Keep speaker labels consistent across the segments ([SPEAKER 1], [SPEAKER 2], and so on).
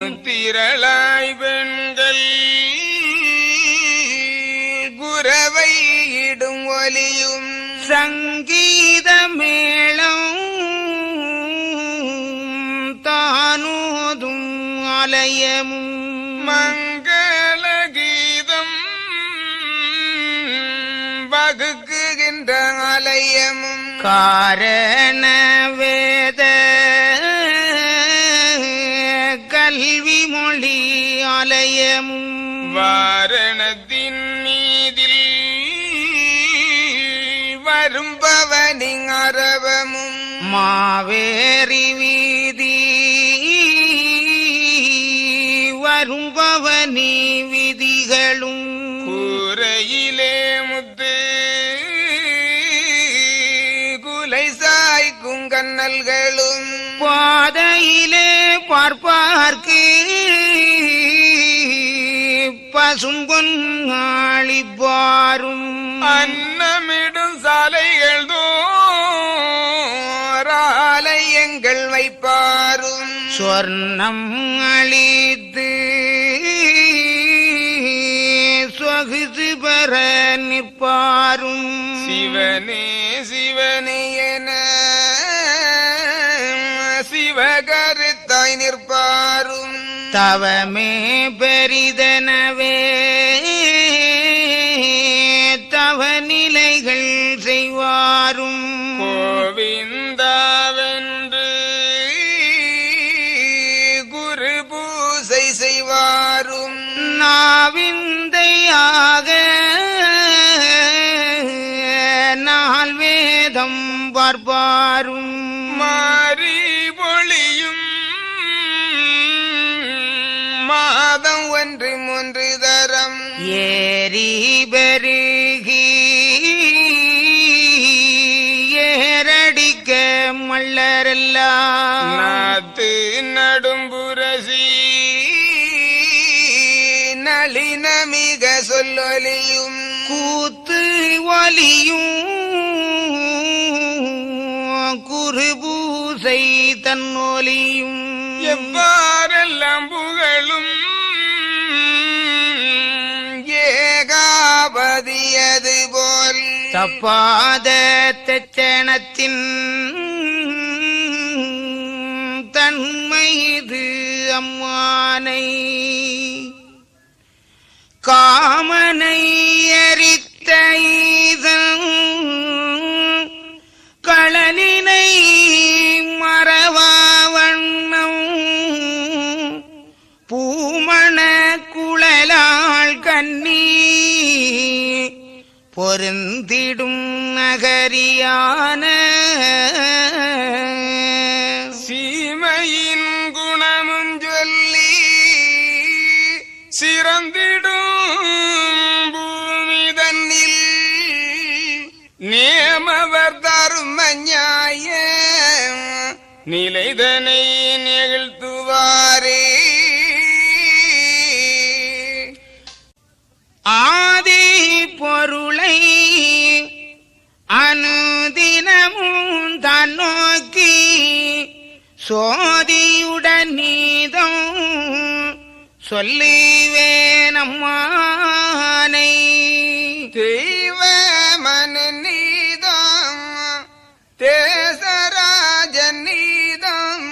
[SPEAKER 1] திரளாய் பெண்கள் குரவை இடும் ஒலியும்
[SPEAKER 2] சங்கீத மேளம் தானோதும் ஆலயமும்
[SPEAKER 1] மங்கள கீதம் வகுக்குகின்ற ஆலயமும்
[SPEAKER 2] காரண வேத கல்வி மொழி ஆலயமும்
[SPEAKER 1] வாரணத்தின் மீதில் வரும்பவனின் அரவமும்
[SPEAKER 2] மாவேரி வீதி வரும்பவனி விதிகளும்
[SPEAKER 1] கூரையிலே முத்து குலை சாய்க்கும் கண்ணல்களும்
[SPEAKER 2] பாதையிலே பார்ப்பார்க்கு பசும்பொன்னாளிப்பாரும்
[SPEAKER 1] அன்னமிடும் சாலைகள் தோராலயங்கள் வைப்பாரும்
[SPEAKER 2] சொர்ணம் அளித்து சொகுசு பெற நிற்பாரும்
[SPEAKER 1] சிவனே சிவனே என சிவகருத்தாய் நிற்பாரும்
[SPEAKER 2] தவமே பெரிதனவே தவநிலைகள் செய்வாரும்
[SPEAKER 1] கோவிந்தாவென்று குரு பூசை செய்வாரும்
[SPEAKER 2] நாவிந்தையாக நாள் வேதம் பார்ப்பாரும்
[SPEAKER 1] மாறி பொழியும் மாதம் ஒன்று மூன்று தரம்
[SPEAKER 2] ஏரி பெருகி ஏரடிக்க மல்லரெல்லாம்
[SPEAKER 1] நாத்து நடும்புரசி நளின மிக சொல்லொலியும்
[SPEAKER 2] கூத்து ஒலியும் குருபூசை தன்னொலியும்
[SPEAKER 1] எவ்வாறெல்லாம் புகழும் ஏகாபதியது போல்
[SPEAKER 2] தப்பாத தெச்சனத்தின் தன்மை இது அம்மானை காமனை எரித்த ஈசன் களனினை மறவா வண்ணம் பூமண குழலாள் கண்ணி பொருந்திடும் நகரியான
[SPEAKER 1] சீமையின் குணமும் சொல்லி சிறந்திடும் பூமி தன்னில் நேமவர் தரும் நியாய நிலைதனை நிகழ்த்துவாரே
[SPEAKER 2] ஆதி பொருளை அனுதினமும் தான் நோக்கி சோதியுடன் நீதம் சொல்லுவேனம்மானை
[SPEAKER 1] தெய்வ மன நீதம் தேசராஜன் நீதம்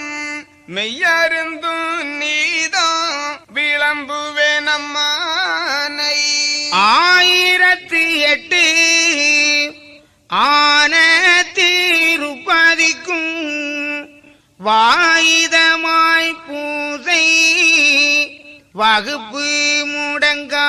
[SPEAKER 1] மெய்யருந்தும் நீதம் விளம்புவே நம்மானை
[SPEAKER 2] 1008 ஆன திருப்பதிக்கும் வாயுதமாய் பூசை வகுப்பு முடங்கா